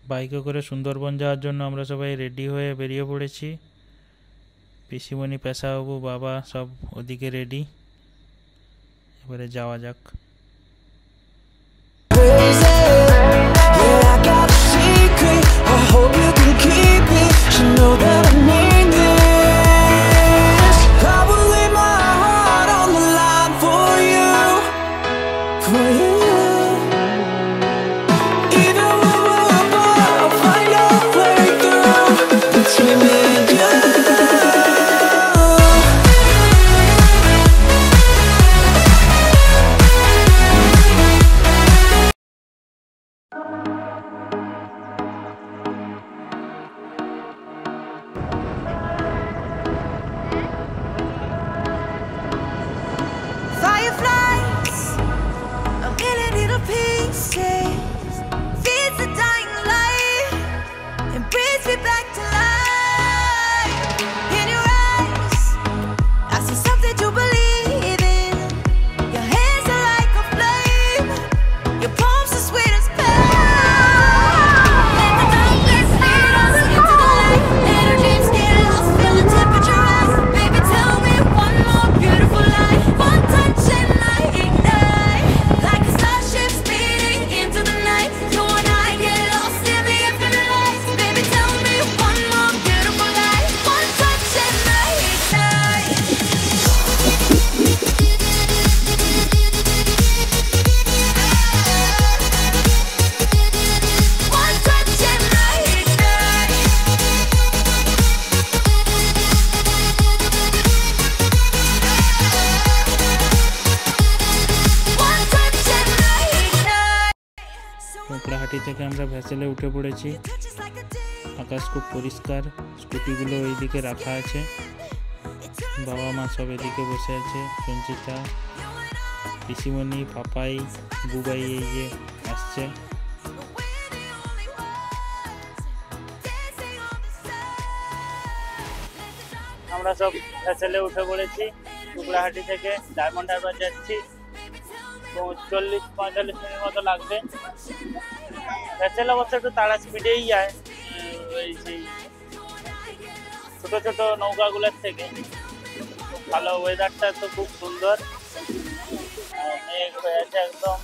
বাইকে করে সুন্দরবন যাওয়ার জন্য আমরা সবাই রেডি হয়ে বেরিয়ে পড়েছি। পিসিমণি, পেশাবাবু, বাবা সব ওদিকে রেডি। এবারে যাওয়া যাক। কোকড়াহাটি থেকে আমরা ভেসেলে উঠে পড়েছি। আকাশ খুব পরিষ্কার, স্কুটিগুলো ওইদিকে রাখা আছে, বাবা মা সব এদিকে বসে আছে। সঞ্চিতা, পিসিমণি, পাপাই, বুবাই এই যে আসছে। আমরা সব ভেসেলে উঠে পড়েছি। কোকড়াহাটি থেকে ডায়মন্ড হারবার যাচ্ছি। 40-45 মিনিট মতো লাগবে। ভেসেল অবশ্য একটু তাড়া স্পিডেই যায়, ওই সেই ছোট ছোট নৌকাগুলোর থেকে। খুব ভালো, ওয়েদারটা তো খুব সুন্দর, মেঘ হয়ে আছে একদম।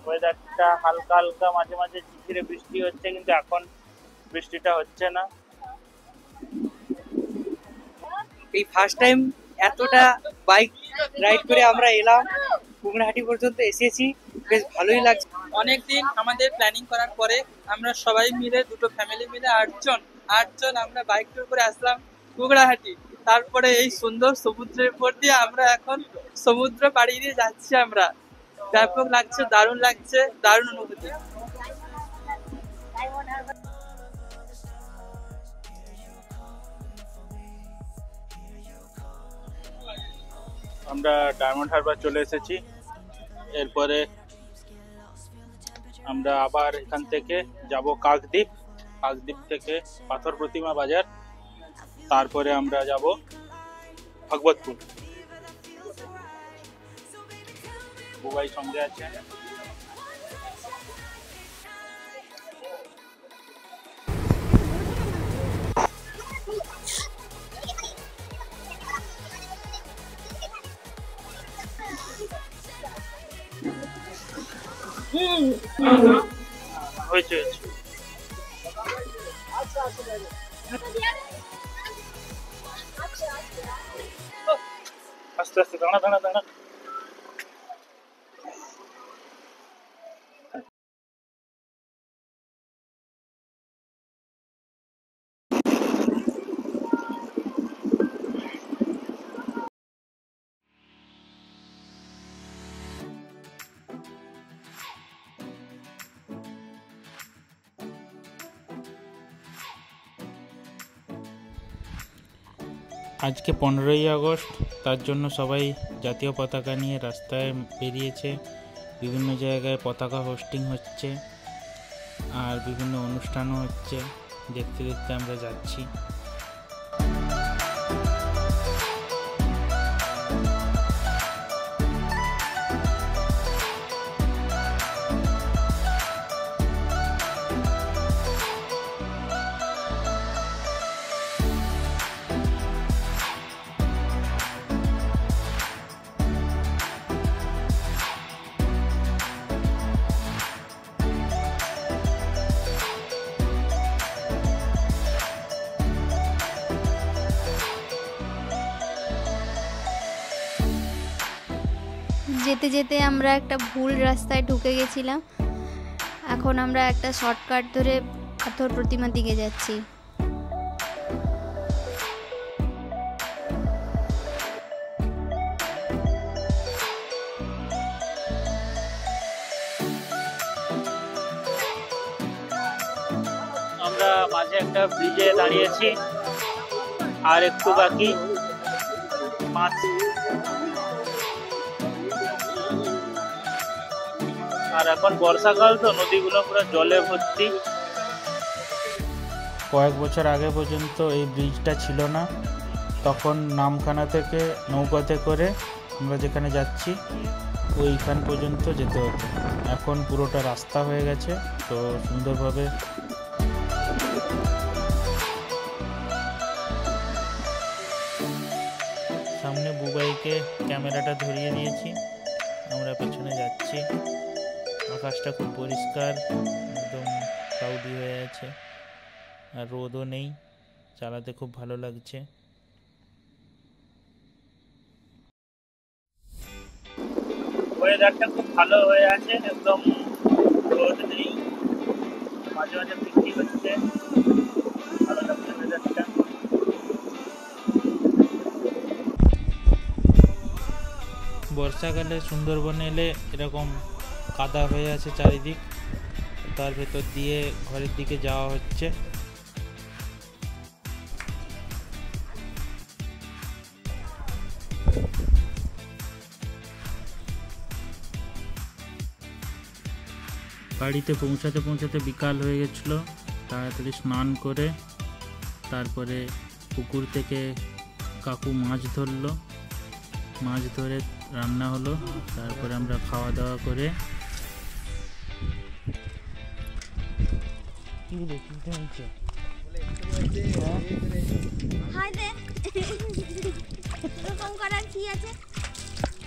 ওয়েদারটা হালকা হালকা মাঝে মাঝে ঝিরঝিরে বৃষ্টি হচ্ছে, কিন্তু এখন বৃষ্টিটা হচ্ছে না। এই ফার্স্ট টাইম এতটা বাইক রাইড করে আমরা এলাম, কোকড়াহাটি পর্যন্ত এসেছি, বেশ ভালোই লাগছে। অনেকদিন আমাদের প্ল্যানিং করার পরে আমরা সবাই মিলে, দুটো ফ্যামিলি মিলে 8 জন আমরা বাইক ট্যুর করে আসলাম কোকড়াহাটি। তারপরে এই সুন্দর সমুদ্রের উপর দিয়ে আমরা এখন সমুদ্র পাড়ি দিয়ে যাচ্ছি। আমরা ব্যাপক লাগছে, দারুণ লাগছে, দারুণ অনুভূতি। আমরা ডায়মন্ড হারবার চলে এসেছি। এরপরে আমরা আবার এখান থেকে যাব কাকদ্বীপ। কাকদ্বীপ থেকে পাথর প্রতিমা বাজার, তারপরে আমরা যাব ভগবতপুর। বুবাই সঙ্গে আছে। হয়েছে আস্তে আস্তে, দাঁড়া দাঁড়া দাঁড়া। আজকে 15ই আগস্ট, তার জন্য সবাই জাতীয় পতাকা নিয়ে রাস্তায় বেরিয়েছে। বিভিন্ন জায়গায় পতাকা হোস্টিং হচ্ছে আর বিভিন্ন অনুষ্ঠানও হচ্ছে। দেখতে দেখতে আমরা যাচ্ছি। যেতে যেতে আমরা একটা ভুল রাস্তায় ঢুকে গেছিলাম। এখন আমরা একটা শর্টকাট ধরে পাথর প্রতিমার দিকে যাচ্ছি। আমরা মাঝে একটা ব্রিজে দাঁড়িয়েছি, আর একটু বাকি 5। আর এখন বর্ষাকাল তো নদীগুলো পুরো জলে ভর্তি। কয়েক বছর আগে পর্যন্ত এই ব্রিজটা ছিল না, তখন নামখানা থেকে নৌকাতে করে আমরা যেখানে যাচ্ছি ওইখান পর্যন্ত যেতে হতো। এখন পুরোটা রাস্তা হয়ে গেছে, তো সুন্দরভাবে সামনে বুবাইকে ক্যামেরাটা ধরিয়ে দিয়েছি, আমরা পেছনে যাচ্ছি। আকাশটা খুব পরিষ্কার, একদম ক্লাউডি হয়ে আছে, আর রোদও নেই, চালাতে খুব ভালো লাগছে। ওয়েদারটা খুব ভালো হয়ে আছে, একদম রোদ নেই, মাঝে মাঝে বৃষ্টি হচ্ছে, ভালো লাগছে ওয়েদারটা। বর্ষাকালে সুন্দরবনে এলে এরকম কাদা হয়ে আছে চারিদিক, তার ভেতর দিয়ে ঘরের দিকে যাওয়া হচ্ছে। বাড়িতে পৌঁছাতে পৌঁছাতে বিকাল হয়ে গেছিলো। তাড়াতাড়ি স্নান করে তারপরে পুকুর থেকে কাকু মাছ ধরলো, মাছ ধরে রান্না হলো, তারপরে আমরা খাওয়া দাওয়া করে এরকম করার কি আছে,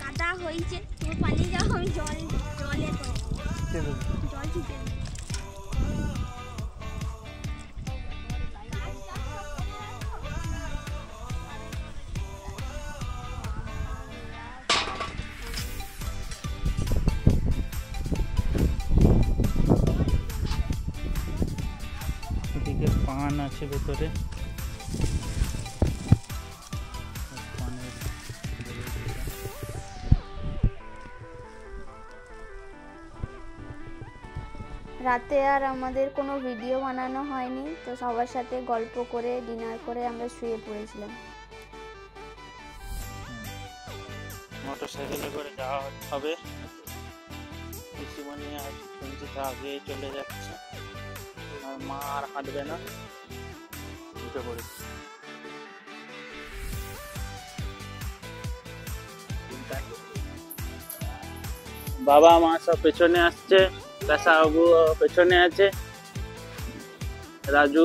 কাদা হয়েছে, তুমি পালিয়ে যাও, আমি জলে জল ছিটে এদিকে পান আছে ভেতরে, রাতে আর আমাদের কোনো ভিডিও বানানো হয়নি, তো সবার সাথে গল্প করে ডিনার করে আমরা শুয়ে পড়েছিলাম। মোটর সাইকেলে করে যাওয়া হবে। পিসিমণি আর সঞ্চিতা আগে চলে যাচ্ছে, আর মা আর হাঁটবে না, উঠে পড়েছে। বাবা মা সব পেছনে আসছে, কাসাবাবু পেছনে আছে, রাজু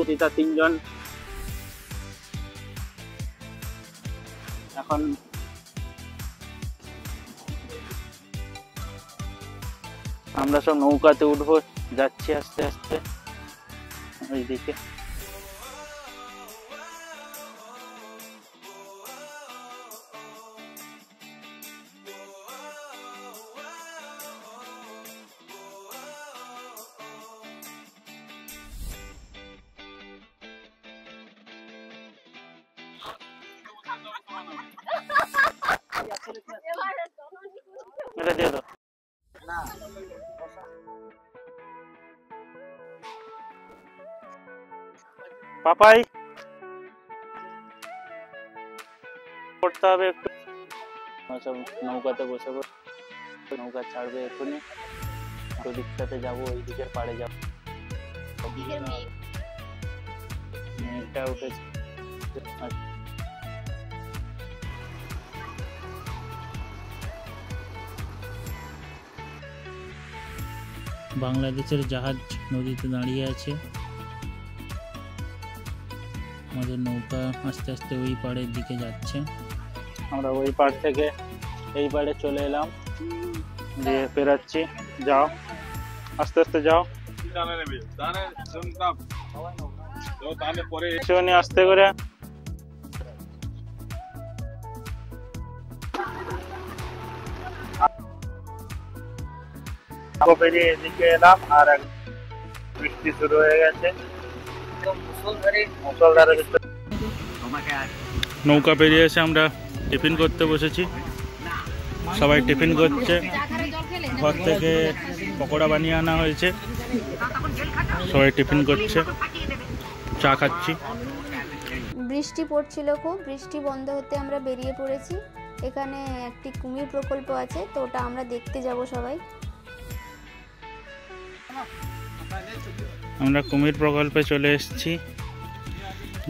পিতা 3 জন। এখন আমরা সব নৌকাতে উঠবো, যাচ্ছি আস্তে আস্তে ওইদিকে। এটা দিয়ে দাও। পাপাই করতে হবে একটু, সব নৌকাতে বসে বসে নৌকা ছাড়বে এখনই, ওদিকটাতে যাবো, ওই দিকের পাড়ে যাবো। মেঘটা উঠেছে। বাংলাদেশের জাহাজ নদীতে দাঁড়িয়ে আছে, আমাদের নৌকা আস্তে আস্তে ওই পাড়ের দিকে যাচ্ছে। আমরা ওই পাড় থেকে এই পাড়ে চলে এলাম, দিয়ে পেরাচ্ছি। যাও আস্তে আস্তে যাও, আস্তে করে। পেরিয়ে এদিকে এলাম আর বৃষ্টি শুরু হয়ে গেছে, মুষলধারে বৃষ্টি। নৌকা পেরিয়ে এসে আমরা টিফিন করতে বসেছি, সবাই টিফিন করছে। ঘর থেকে পকোড়া বানিয়ে আনা হয়েছে, সবাই টিফিন করছে, চা খাচ্ছি। বৃষ্টি পড়ছিল খুব, বৃষ্টি বন্ধ হতে আমরা বেরিয়ে পড়েছি। এখানে একটি কুমির প্রকল্প আছে, তো ওটা আমরা দেখতে যাব সবাই। আমরা কুমির প্রকল্পে চলে এসেছি,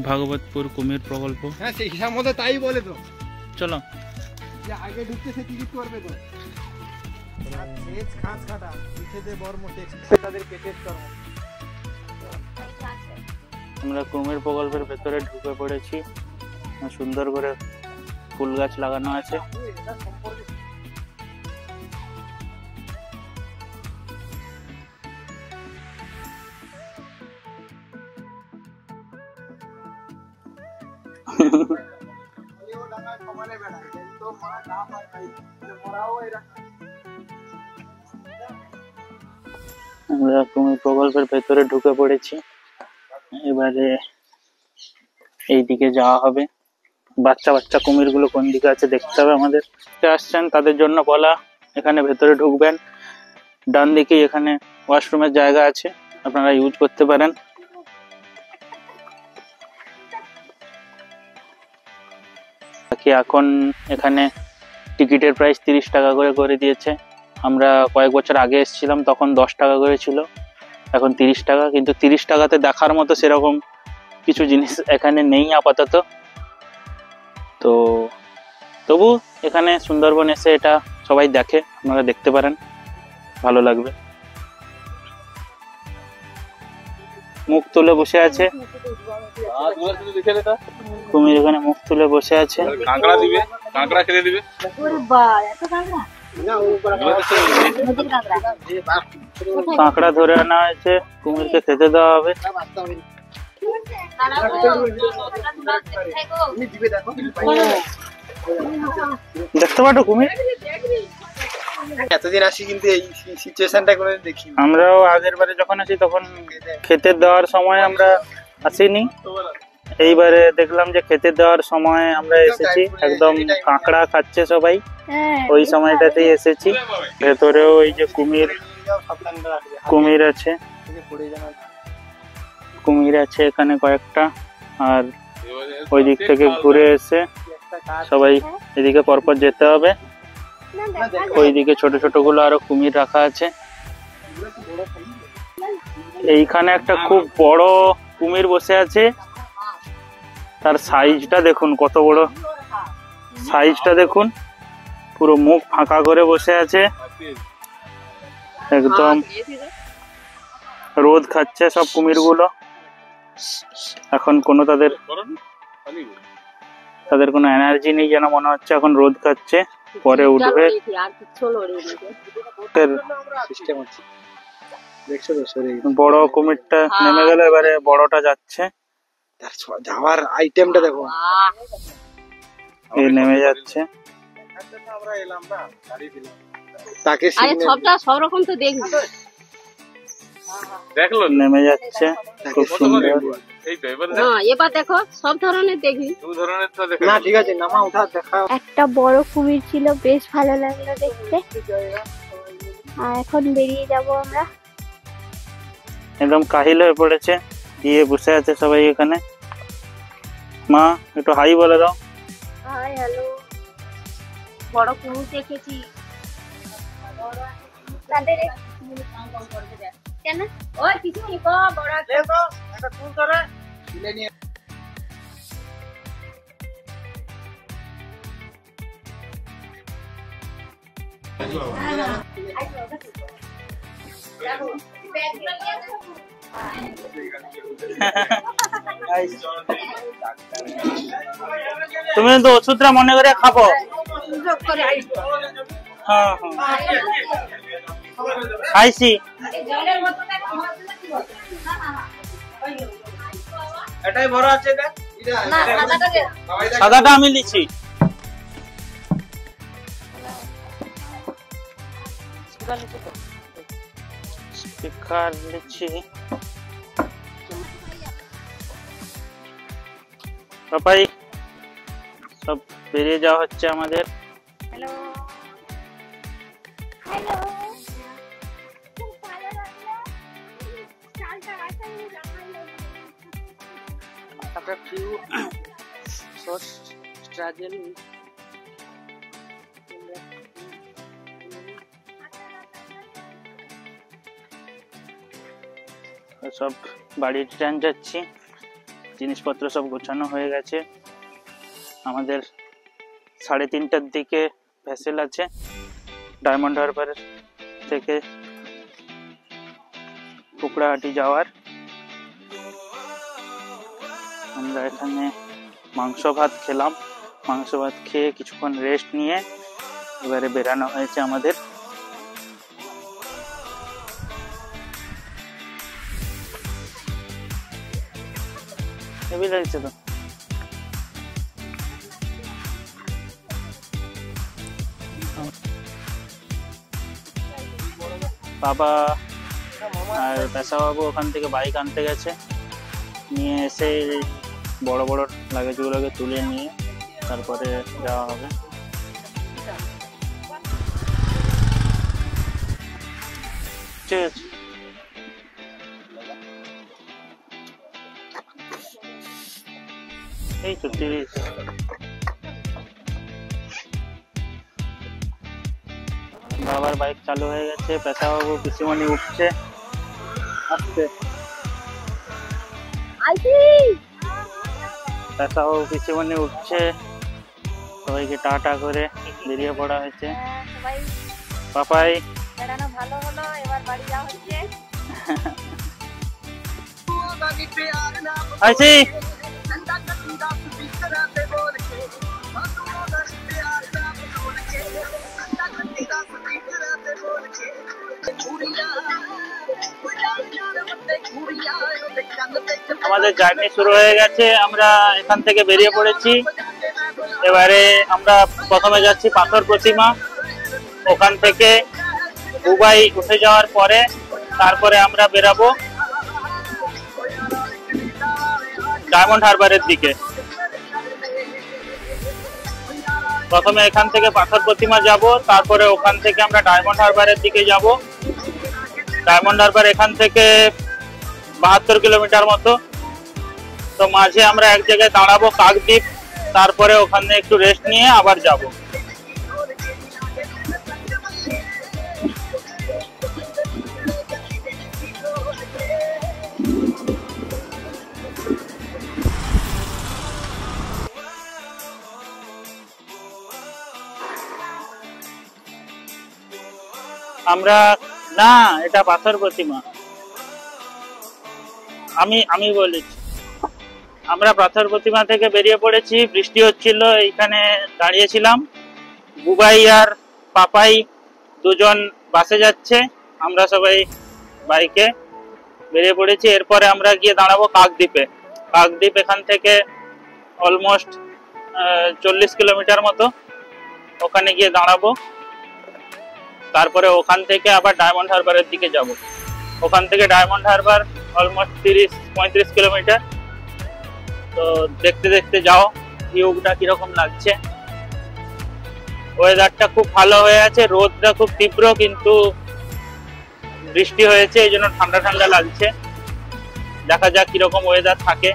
ভাগবতপুর কুমির প্রকল্প। হ্যাঁ, সেই হিসাব মতো তাই বলে তো। চলো, যে আগে ঢুকতে সে টিকিট করবে তো। সেচ খাস কাটা পিছেতে বর্ম টেক্সট তাদেরকে টেস্ট করব। আমরা কুমির প্রকল্পের ভেতরে ঢুকে পড়েছি। সুন্দর করে ফুল গাছ লাগানো আছে। আমরা কুমির প্রকল্পের ভেতরে ঢুকে পড়েছি। এবারে এই দিকে যাওয়া হবে। বাচ্চা বাচ্চা কুমির গুলো কোন দিকে আছে দেখতে হবে আমাদের। আসছেন তাদের জন্য বলা, এখানে ভেতরে ঢুকবেন, ডান দিকে এখানে ওয়াশরুমের জায়গা আছে, আপনারা ইউজ করতে পারেন। এখন এখানে টিকিটের প্রাইস 30 টাকা করে দিয়েছে। আমরা কয়েক বছর আগে এসেছিলাম, তখন 10 টাকা করে ছিল, এখন 30 টাকা। কিন্তু 30 টাকাতে দেখার মতো সেরকম কিছু জিনিস এখানে নেই আপাতত। তো তবু এখানে সুন্দরবন এসে এটা সবাই দেখে, আপনারা দেখতে পারেন, ভালো লাগবে। মুখ তুলে বসে আছে কুমির, এখানে মুখ তুলে বসে আছে। কাঁকড়া দিবে, কাঁকড়া খেতে দিবে। কাঁকড়া ধরে আনা হয়েছে, কুমিরকে খেতে দেওয়া হবে। দেখতে পাচ্ছ কুমির? এতদিন আসি কিন্তু এই সিচুয়েশনটা করে দেখি। আমরাও আগের বারে যখন আসি তখন খেতে দেওয়ার সময় আমরা আসিনি, এইবারে দেখলাম যে খেতে দেওয়ার সময় আমরা এসেছি, একদম কাঁকড়া খাচ্ছে সবাই, ওই সময়টাতেই এসেছি। ভেতরেও এই যে কুমির আছে, কুমির আছে এখানে কয়েকটা। আর ওই দিক থেকে ঘুরে এসে সবাই এদিকে পরপর যেতে হবে। ওইদিকে ছোট ছোট গুলো আরো কুমির রাখা আছে। এইখানে একটা খুব বড় কুমির বসে আছে, তার সাইজটা দেখুন কত বড়, সাইজটা দেখুন, পুরো মুখ ফাঁকা করে বসে আছে, একদম রোদ খাচ্ছে সব কুমির গুলো। এখন কোনো তাদের কোনো এনার্জি নেই যেন মনে হচ্ছে, এখন রোদ খাচ্ছে, পরে উঠবে। বড় কুমিরটা নেমে গেল, এবারে বড়টা যাচ্ছে, যাওয়ার আইটেমটা দেখো, এই নেমে যাচ্ছে। তাকে সব রকম তো দেখবি, দেখলো নেমে যাচ্ছে, খুব সুন্দর। এবার দেখো সব ধরনের দেখবি। না ঠিক আছে, নামা উঠা দেখা। একটা বড় কুমির ছিল, বেশ ভালো লাগলো দেখতে। আর এখন বেরিয়ে যাব আমরা। একদম কাহিল হয়ে পড়েছে, দিয়ে বসে আছে সবাই এখানে। মা একটু হাই বলে দাও। Hi, hello. বড় কুমির দেখেছি। কেন ওই কিছু নেই, বড় দেখো একটা ফুল ধরে তুলে নিয়ে তুমি তো ওষুধটা মনে করে খাবো। হ্যাঁ খাইছি। এটাই বড় আছে, দেখ সাদাটা আমি লিছি। শিক্ষার নিচ্ছি। পাপাই সব বেরিয়ে যাওয়া হচ্ছে আমাদের। Hello hello After few short struggle, সব বাড়ি রিটার্ন যাচ্ছি, জিনিসপত্র সব গোছানো হয়ে গেছে। আমাদের 3:30টার দিকে ভেসেল আছে ডায়মন্ড হারবার থেকে কুকড়াহাটি যাওয়ার। আমরা এখানে মাংস ভাত খেলাম, মাংস ভাত খেয়ে কিছুক্ষণ রেস্ট নিয়ে এবারে বেরানো হয়েছে আমাদের। হেভি লাগছে তো। বাবা আর পেশাবাবু ওখান থেকে বাইক আনতে গেছে, নিয়ে এসে বড় বড় লাগেজগুলোকে তুলে নিয়ে তারপরে যাওয়া হবে। ঠিক আছে, এই তো 30। বাবার বাইক চালু হয়ে গেছে, পেশাবাবু পিসিমণি উঠছে আসতে। পেশাবাবু পিসিমণি উঠছে, সবাইকে টাটা করে বেরিয়ে পড়া হয়েছে। পাপাই বেড়ানো ভালো হলো, এবার বাড়ি যাওয়া হচ্ছে। আইছি। আমাদের জার্নি শুরু হয়ে গেছে, আমরা এখান থেকে বেরিয়ে পড়েছি। এবারে আমরা প্রথমে যাচ্ছি পাথর প্রতিমা, ওখান থেকে বুবাই উঠে যাওয়ার পরে তারপরে আমরা বেরাবো ডায়মন্ড হারবারের দিকে। প্রথমে এখান থেকে পাথর প্রতিমা যাব, তারপরে ওখান থেকে আমরা ডায়মন্ড হারবারের দিকে যাব। ডায়মন্ড হারবার এখান থেকে 72 কিলোমিটার মতো। তো মাঝে আমরা এক জায়গায় দাঁড়াবো কাকদ্বীপ, তারপরে ওখানে একটু রেস্ট নিয়ে আবার যাব। আমরা না, এটা পাথর প্রতিমা। আমি বলেছি, আমরা পাথর প্রতিমা থেকে বেরিয়ে পড়েছি। বৃষ্টি হচ্ছিল, এইখানে দাঁড়িয়েছিলাম। বুবাই আর পাপাই দুজন বাসে যাচ্ছে, আমরা সবাই বাইকে বেরিয়ে পড়েছি। এরপরে আমরা গিয়ে দাঁড়াবো কাকদ্বীপে। কাকদ্বীপ এখান থেকে অলমোস্ট 40 কিলোমিটার মতো, ওখানে গিয়ে দাঁড়াবো। তারপরে ওখান থেকে আবার ডায়মন্ড হারবারের দিকে যাব। ওখান থেকে ডায়মন্ড হারবার অলমোস্ট 30-35 কিলোমিটার। তো দেখতে দেখতে যাও ভিউটা কিরকম লাগছে। ওয়েদারটা খুব ভালো হয়ে আছে, রোদটা খুব তীব্র, কিন্তু বৃষ্টি হয়েছে এই জন্য ঠান্ডা ঠান্ডা লাগছে। দেখা যাক কিরকম ওয়েদার থাকে।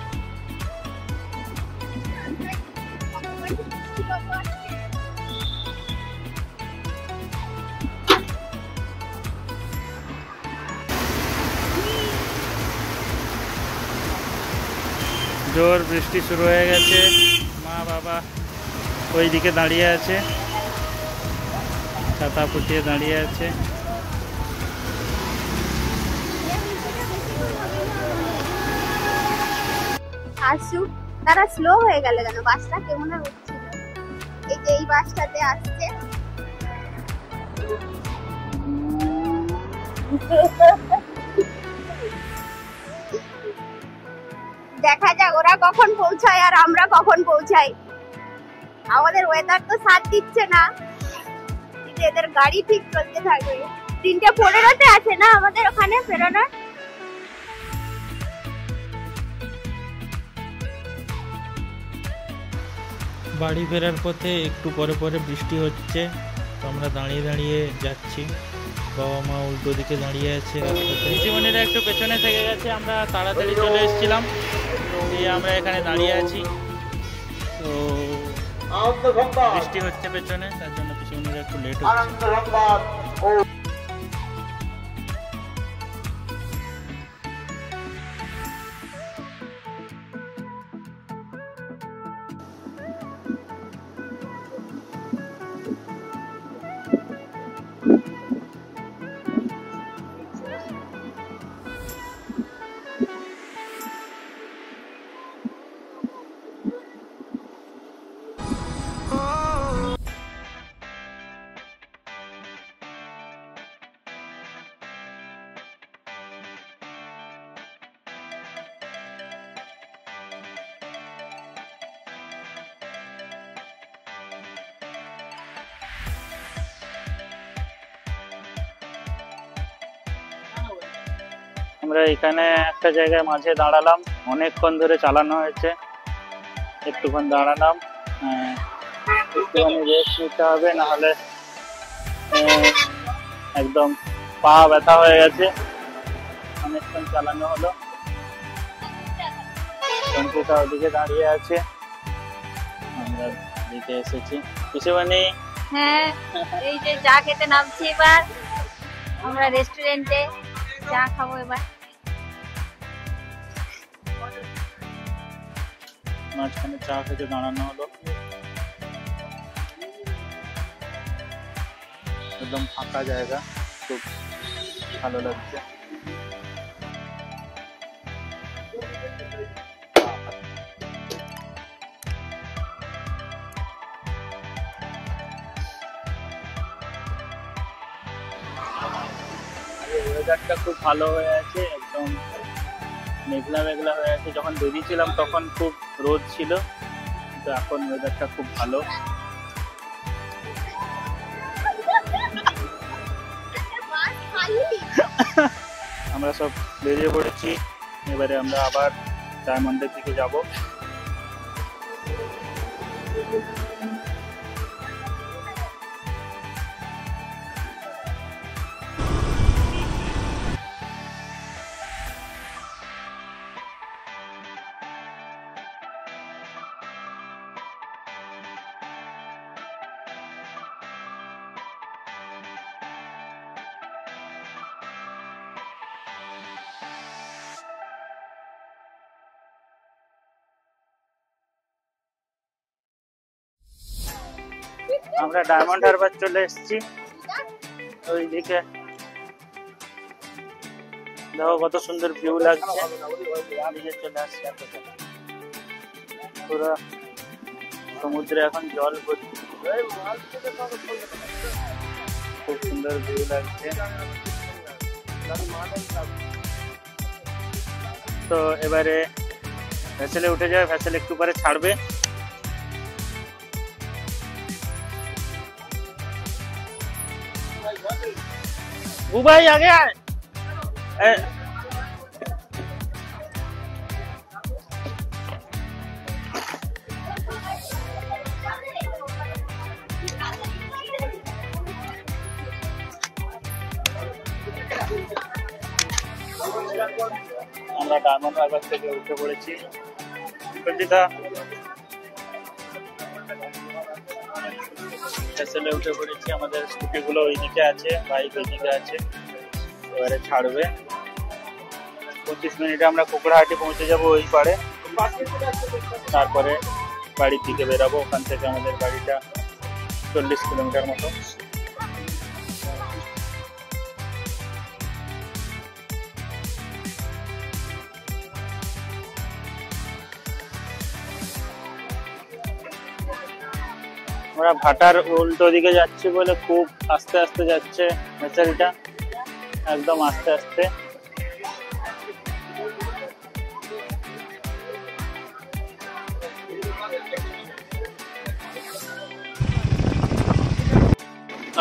জোর বৃষ্টি শুরু হয়ে গেছে। মা বাবা ওই দিকে দাঁড়িয়ে আছে, ছাতা ফুটিয়ে দাঁড়িয়ে আছে। আসুক, তারা স্লো হয়ে গেল কেন? বাসটা কেমন হচ্ছিল? এই যে এই বাসটাতে আসছে, দেখা যাক ওরা কখন পৌঁছায় আর আমরা কখন পৌঁছাই। আমাদের ওয়েদার তো সাথ দিচ্ছে না, কিন্তু এদের গাড়ি ঠিক চলতে থাকবে। 3:15-তে আছে না আমাদের ওখানে বেরোনোর। বাড়ি ফেরার পথে একটু পরে পরে বৃষ্টি হচ্ছে, তো আমরা দাঁড়িয়ে দাঁড়িয়ে যাচ্ছি। বাবা মা উল্টো দিকে দাঁড়িয়ে আছে রাস্তাতে। জীবনেরা একটু পেছনে থেকে গেছে, আমরা তাড়াতাড়ি চলে এসেছিলাম, দিয়ে আমরা এখানে দাঁড়িয়ে আছি। তো বৃষ্টি হচ্ছে পেছনে, তার জন্য পিছনেরা একটু লেট হচ্ছে। আমরা এখানে একটা জায়গায় মাঝে দাঁড়ালাম, অনেকক্ষণ ধরে চালানো হয়েছে, একটুক্ষণ দাঁড়ালাম, একটুখানি রেস্ট নিতে হবে, নাহলে একদম পা ব্যথা হয়ে গেছে, অনেকক্ষণ চালানো হলো। কম্পিউটার ওদিকে দাঁড়িয়ে আছে, আমরা দিকে এসেছি কিছুখানি। হ্যাঁ, এই যে চা খেতে নামছি এবার আমরা রেস্টুরেন্টে, চা খাবো এবার। মাঝখানে চা খেতে দাঁড়ানো হলো, একদম ফাঁকা জায়গা, খুব ভালো লাগছে। ওয়েদারটা খুব ভালো হয়ে আছে, একদম মেঘলা মেঘলা হয়ে আছে। যখন বেরিয়েছিলাম তখন খুব রোদ ছিল, কিন্তু এখন ওয়েদারটা খুব ভালো। আমরা সব বেরিয়ে পড়েছি, এবারে আমরা আবার ডায়মন্ডের দিকে যাব। আমরা ডায়মন্ড হারবার চলে এসেছি, ওইদিকে দেখো কত সুন্দর ভিউ লাগছে। এদিকে চলে আসছি, পুরো সমুদ্রে এখন জল ভর্তি, খুব সুন্দর ভিউ লাগছে। তো এবারে ভেসেলে উঠে যাবে, ভেসেল একটু পরে ছাড়বে। भाई आगे आए। আমরা ডায়মন্ড হারবার থেকে উঠে পড়েছি। ভেসেলে উঠে পড়েছি, আমাদের স্কুটি গুলো ওইদিকে আছে, বাইক ওইদিকে আছে, এবারে ছাড়বে। 25 মিনিটে আমরা কুকড়াহাটি পৌঁছে যাব ওই পারে, তারপরে বাড়ির দিকে বেরাবো। ওখান থেকে আমাদের বাড়িটা 40 কিলোমিটার মতো। আমরা ভাটার উল্টো দিকে যাচ্ছি বলে খুব আস্তে আস্তে যাচ্ছে ভেসেলটা, একদম আস্তে আস্তে।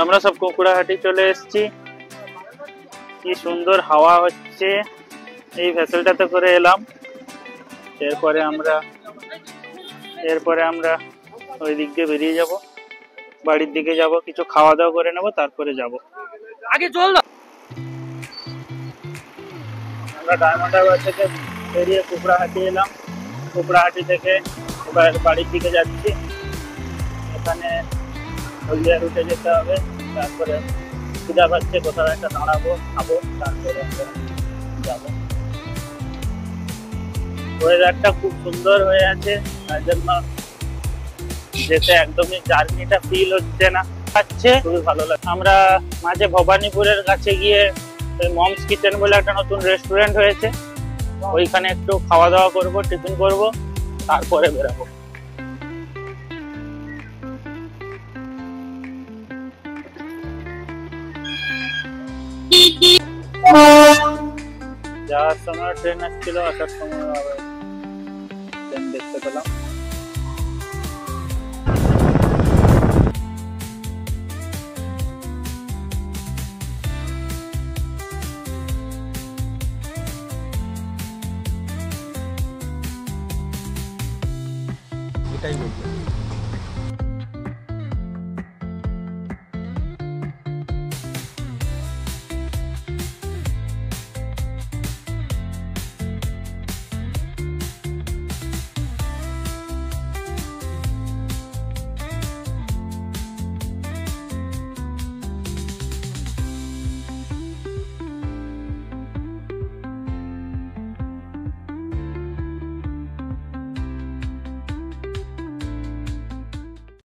আমরা সব কুকুড়াহাটি চলে এসেছি, কি সুন্দর হাওয়া হচ্ছে, এই ভেসেলটাতে করে এলাম। এরপরে আমরা ওই দিক দিয়ে বেরিয়ে যাব, বাড়ির দিকে যাব, কিছু খাওয়া দাওয়া করে নেব, তারপরে যাব। আগে চল না। আমরা ডায়মন্ড হারবার থেকে বেরিয়ে কুকড়াহাটি এলাম। কুকড়াহাটি থেকে এবার বাড়ির দিকে যাচ্ছি। এখানে হলদিয়া রুটে যেতে হবে, তারপরে খিদা পাচ্ছে, কোথাও একটা দাঁড়াবো, খাবো, তারপরে আমরা যাবো। ওয়েদারটা খুব সুন্দর হয়ে আছে, তার জন্য যেতে একদমই জার্নিটা ফিল হচ্ছে না, খুবই ভালো লাগে। আমরা মাঝে ভবানীপুরের কাছে গিয়ে মমস কিচেন বলে একটা নতুন রেস্টুরেন্ট হয়েছে, ওইখানে একটু খাওয়া দাওয়া করবো, টিফিন করবো, তারপরে বেরাবো। যাওয়ার সময় ট্রেন আসছিল, আসার সময় আবার ট্রেন দেখতে পেলাম। এটাই বলবো।